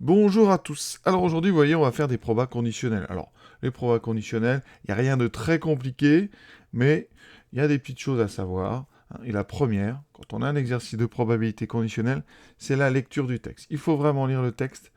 Bonjour à tous. Alors aujourd'hui, vous voyez, on va faire des probas conditionnels. Alors, les probas conditionnels, il n'y a rien de très compliqué, mais il y a des petites choses à savoir. Et la première, quand on a un exercice de probabilité conditionnelle, c'est la lecture du texte. Il faut vraiment lire le texte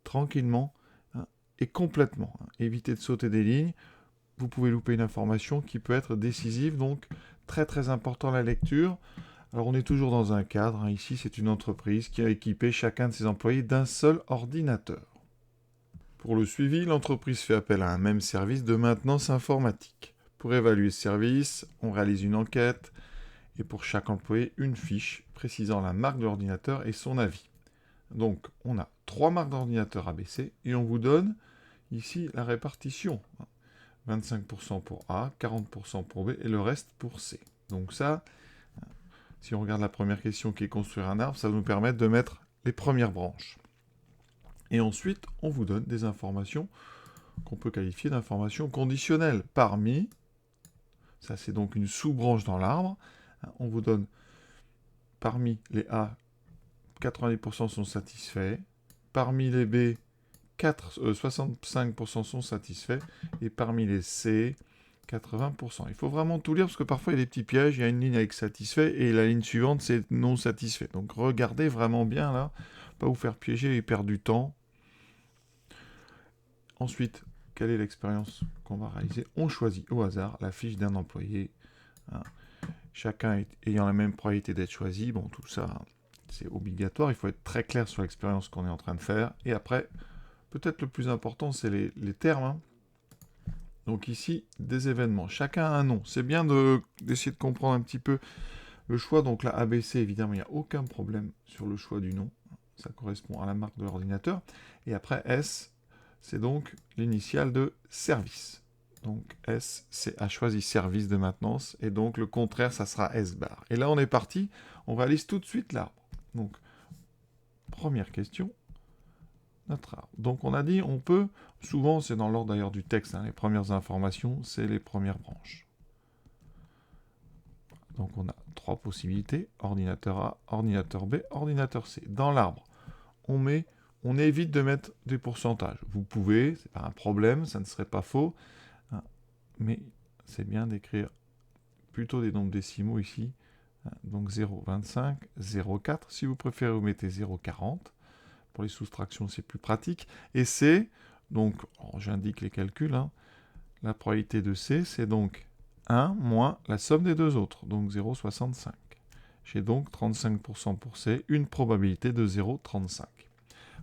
tranquillement et complètement. Éviter de sauter des lignes. Vous pouvez louper une information qui peut être décisive, donc très très important la lecture. Alors on est toujours dans un cadre, ici c'est une entreprise qui a équipé chacun de ses employés d'un seul ordinateur. Pour le suivi, l'entreprise fait appel à un même service de maintenance informatique. Pour évaluer ce service, on réalise une enquête et pour chaque employé, une fiche précisant la marque de l'ordinateur et son avis. Donc on a 3 marques d'ordinateur ABC et on vous donne ici la répartition. 25% pour A, 40% pour B et le reste pour C. Donc ça, si on regarde la première question qui est construire un arbre, ça va nous permettre de mettre les premières branches. Et ensuite, on vous donne des informations qu'on peut qualifier d'informations conditionnelles. Parmi, ça c'est donc une sous-branche dans l'arbre, on vous donne parmi les A, 90% sont satisfaits, parmi les B, 65% sont satisfaits, et parmi les C, 80%. Il faut vraiment tout lire parce que parfois il y a des petits pièges, il y a une ligne avec satisfait et la ligne suivante c'est non satisfait. Donc regardez vraiment bien là, pas vous faire piéger et perdre du temps. Ensuite, quelle est l'expérience qu'on va réaliser? On choisit au hasard la fiche d'un employé, chacun ayant la même probabilité d'être choisi. Bon, tout ça, c'est obligatoire. Il faut être très clair sur l'expérience qu'on est en train de faire. Et après, peut-être le plus important, c'est les termes. Donc ici, des événements. Chacun a un nom. C'est bien d'essayer de comprendre un petit peu le choix. Donc là, ABC, évidemment, il n'y a aucun problème sur le choix du nom. Ça correspond à la marque de l'ordinateur. Et après, S, c'est donc l'initiale de service. Donc S, c'est a choisi service de maintenance. Et donc le contraire, ça sera S bar. Et là, on est parti. On réalise tout de suite l'arbre. Donc, première question. Notre arbre. Donc on a dit, on peut, souvent c'est dans l'ordre d'ailleurs du texte, les premières informations, c'est les premières branches. Donc on a 3 possibilités, ordinateur A, ordinateur B, ordinateur C. Dans l'arbre, on évite de mettre des pourcentages. Vous pouvez, c'est pas un problème, ça ne serait pas faux, mais c'est bien d'écrire plutôt des nombres décimaux ici. Donc 0,25, 0,4. Si vous préférez, vous mettez 0,40. Pour les soustractions, c'est plus pratique. Et C, donc j'indique les calculs, la probabilité de C, c'est donc 1 moins la somme des deux autres, donc 0,65. J'ai donc 35% pour C, une probabilité de 0,35.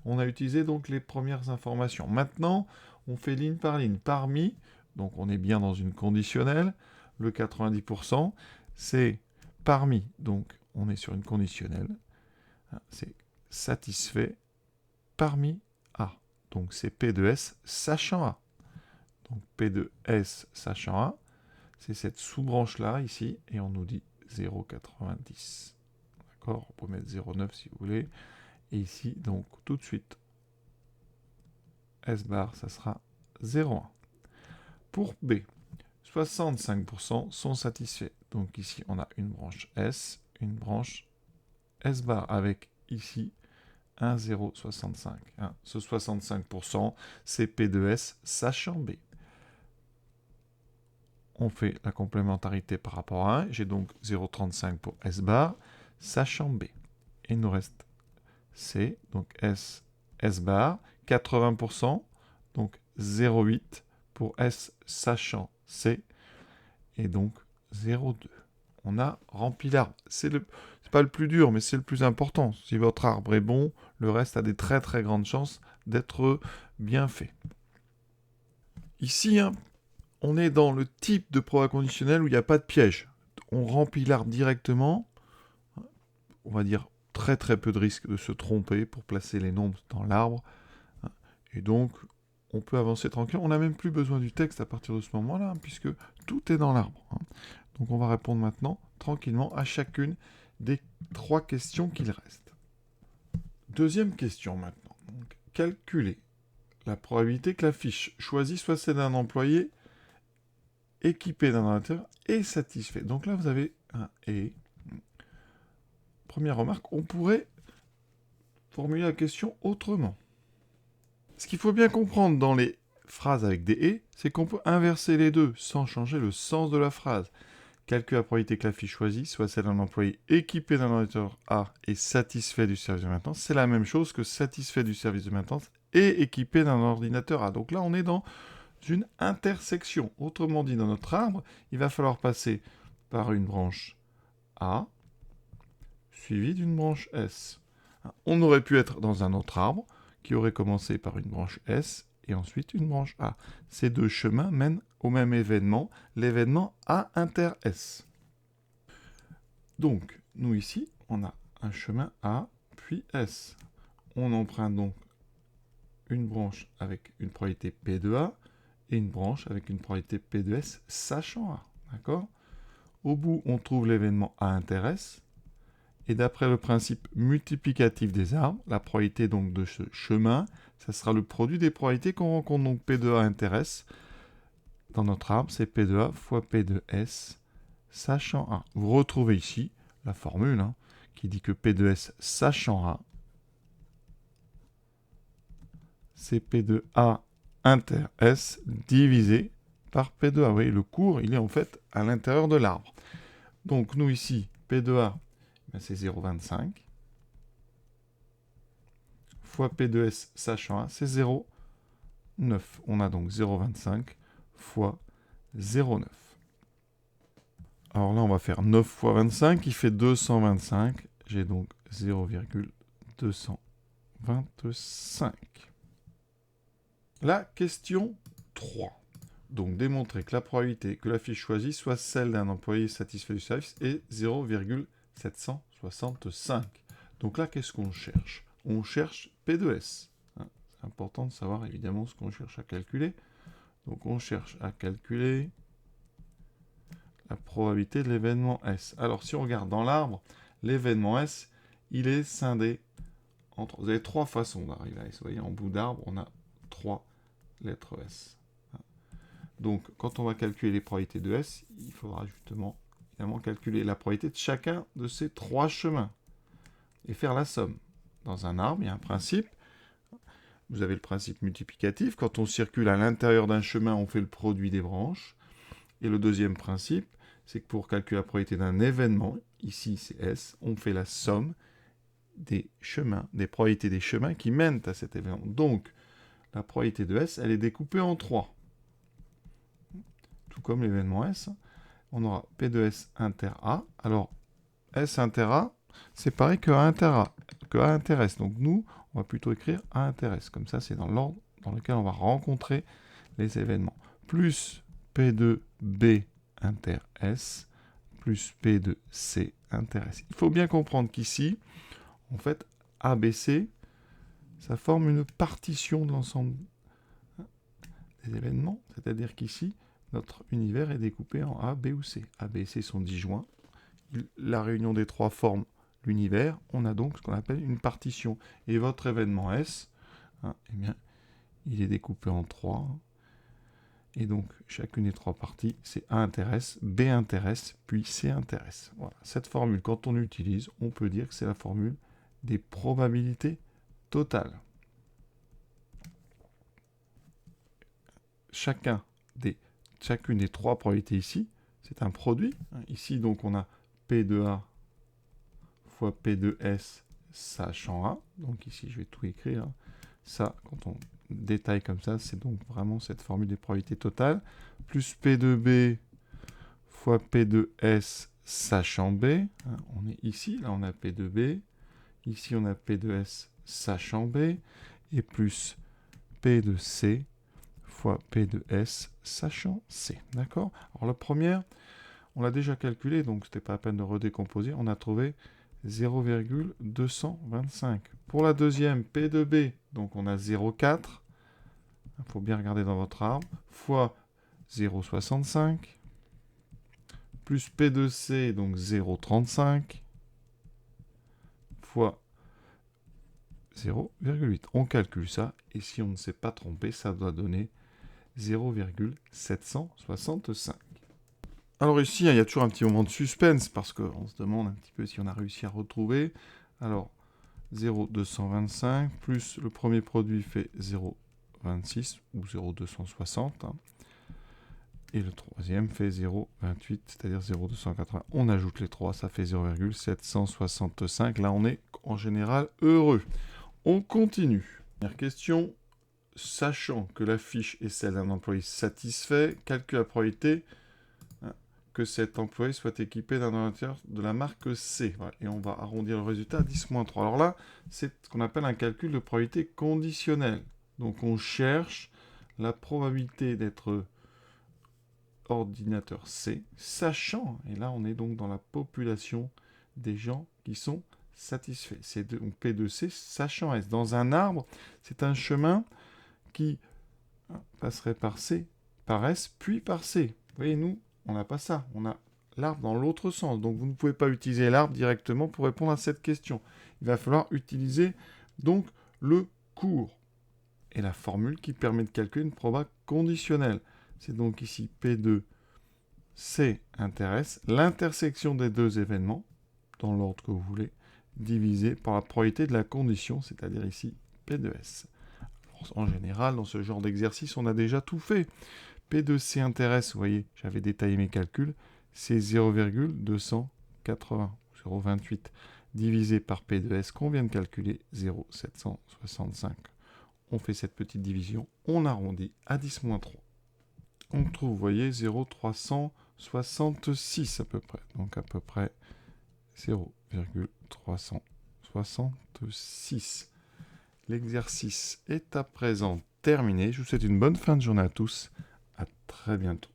On a utilisé donc les premières informations. Maintenant, on fait ligne par ligne. Parmi, donc on est bien dans une conditionnelle, le 90%, c'est parmi, donc on est sur une conditionnelle, c'est satisfait parmi A. Donc c'est P de S sachant A. Donc P de S sachant A, c'est cette sous-branche-là, ici, et on nous dit 0,90. D'accord? On peut mettre 0,9 si vous voulez. Et ici, donc, tout de suite, S bar, ça sera 0,1. Pour B, 65% sont satisfaits. Donc ici, on a une branche S, une branche S bar, avec ici 1,065. Ce 65%, c'est P de S sachant B. On fait la complémentarité par rapport à 1. J'ai donc 0,35 pour S bar, sachant B. Et il nous reste C, donc S, S bar, 80%, donc 0,8 pour S, sachant C, et donc 0,2. On a rempli l'arbre. C'est pas le plus dur, mais c'est le plus important. Si votre arbre est bon, le reste a des très très grandes chances d'être bien fait. Ici, on est dans le type de proba conditionnel où il n'y a pas de piège. On remplit l'arbre directement. On va dire très très peu de risque de se tromper pour placer les nombres dans l'arbre. Et donc, on peut avancer tranquille. On n'a même plus besoin du texte à partir de ce moment-là, puisque tout est dans l'arbre. Donc on va répondre maintenant tranquillement à chacune des 3 questions qu'il reste. Deuxième question maintenant. Donc, calculer la probabilité que la fiche choisie soit celle d'un employé équipé d'un ordinateur et satisfait. Donc là, vous avez un « et ». Première remarque, on pourrait formuler la question autrement. Ce qu'il faut bien comprendre dans les phrases avec des « et », c'est qu'on peut inverser les deux sans changer le sens de la phrase. Calcule la probabilité que la fiche choisie soit celle d'un employé équipé d'un ordinateur A et satisfait du service de maintenance. C'est la même chose que satisfait du service de maintenance et équipé d'un ordinateur A. Donc là, on est dans une intersection. Autrement dit, dans notre arbre, il va falloir passer par une branche A suivie d'une branche S. On aurait pu être dans un autre arbre qui aurait commencé par une branche S et ensuite une branche A. Ces deux chemins mènent au même événement, l'événement A inter S. Donc, nous ici, on a un chemin A, puis S. On emprunte donc une branche avec une probabilité P de A et une branche avec une probabilité P de S sachant A. D'accord ? Au bout, on trouve l'événement A inter S. Et d'après le principe multiplicatif des arbres, la probabilité donc de ce chemin, ça sera le produit des probabilités qu'on rencontre. Donc P de A inter S, dans notre arbre, c'est P de A fois P de S, sachant A. Vous retrouvez ici la formule qui dit que P de S sachant A, c'est P de A inter S divisé par P de A. Vous voyez, le cours, il est en fait à l'intérieur de l'arbre. Donc nous ici, P de A, c'est 0,25. Fois P de S sachant A, c'est 0,9. On a donc 0,25 fois 0,9. Alors là, on va faire 9 fois 25, qui fait 225. J'ai donc 0,225. La question 3. Donc démontrer que la probabilité que la fiche choisie soit celle d'un employé satisfait du service est 0,765. Donc là, qu'est-ce qu'on cherche? On cherche P de S. C'est important de savoir évidemment ce qu'on cherche à calculer. Donc on cherche à calculer la probabilité de l'événement S. Alors si on regarde dans l'arbre, l'événement S, il est scindé entre... Vous avez trois façons d'arriver à S. Vous voyez, en bout d'arbre, on a 3 lettres S. Donc quand on va calculer les probabilités de S, il faudra justement évidemment calculer la probabilité de chacun de ces trois chemins et faire la somme. Dans un arbre, il y a un principe. Vous avez le principe multiplicatif. Quand on circule à l'intérieur d'un chemin, on fait le produit des branches. Et le deuxième principe, c'est que pour calculer la probabilité d'un événement, ici c'est S, on fait la somme des chemins, des probabilités des chemins qui mènent à cet événement. Donc, la probabilité de S, elle est découpée en 3. Tout comme l'événement S, on aura P de S inter A. Alors, S inter A, c'est pareil que A inter A, que A inter S. Donc nous, on va plutôt écrire A inter S. Comme ça, c'est dans l'ordre dans lequel on va rencontrer les événements. Plus P de B inter S, plus P de C inter S. Il faut bien comprendre qu'ici, en fait, ABC, ça forme une partition de l'ensemble des événements. C'est-à-dire qu'ici, notre univers est découpé en A, B ou C. A, B et C sont disjoints. La réunion des trois forme l'univers. On a donc ce qu'on appelle une partition. Et votre événement S, eh bien, il est découpé en 3. Et donc, chacune des trois parties, c'est A inter S, B inter S, puis C inter S. Voilà. Cette formule, quand on l'utilise, on peut dire que c'est la formule des probabilités totales. Chacune des trois probabilités ici, c'est un produit. Ici, donc, on a P de A fois P de S sachant A. Donc ici, je vais tout écrire. Ça, quand on détaille comme ça, c'est donc vraiment cette formule des probabilités totales. Plus P de B fois P de S sachant B. On est ici, là on a P de B. Ici on a P de S sachant B. Et plus P de C fois P de S sachant C. D'accord? Alors la première, on l'a déjà calculé, donc c'était pas la peine de redécomposer. On a trouvé 0,225. Pour la deuxième, P de B, donc on a 0,4. Il faut bien regarder dans votre arbre. Fois 0,65. Plus P de C, donc 0,35. Fois 0,8. On calcule ça, et si on ne s'est pas trompé, ça doit donner 0,765. Alors ici, il y a toujours un petit moment de suspense, parce qu'on se demande un petit peu si on a réussi à retrouver. Alors, 0,225, plus le premier produit fait 0,26 ou 0,260. Hein. Et le troisième fait 0,28, c'est-à-dire 0,280. On ajoute les 3, ça fait 0,765. Là, on est en général heureux. On continue. Dernière question. Sachant que la fiche est celle d'un employé satisfait, calcule la probabilité que cet employé soit équipé d'un ordinateur de la marque C. Voilà. Et on va arrondir le résultat à 10-3. Alors là, c'est ce qu'on appelle un calcul de probabilité conditionnelle. Donc on cherche la probabilité d'être ordinateur C, sachant, et là on est donc dans la population des gens qui sont satisfaits. C'est donc P2C, sachant S. Dans un arbre, c'est un chemin qui passerait par C, par S, puis par C. Vous voyez, nous, on n'a pas ça. On a l'arbre dans l'autre sens. Donc, vous ne pouvez pas utiliser l'arbre directement pour répondre à cette question. Il va falloir utiliser donc le cours et la formule qui permet de calculer une proba conditionnelle. C'est donc ici P2C intéresse l'intersection des deux événements, dans l'ordre que vous voulez, divisé par la probabilité de la condition, c'est-à-dire ici P2S. En général, dans ce genre d'exercice, on a déjà tout fait. P2C intéresse, vous voyez, j'avais détaillé mes calculs, c'est 0,280, 0,28, divisé par P2S qu'on vient de calculer, 0,765. On fait cette petite division, on arrondit à 10-3. On trouve, vous voyez, 0,366 à peu près. Donc à peu près 0,366. L'exercice est à présent terminé. Je vous souhaite une bonne fin de journée à tous. À très bientôt.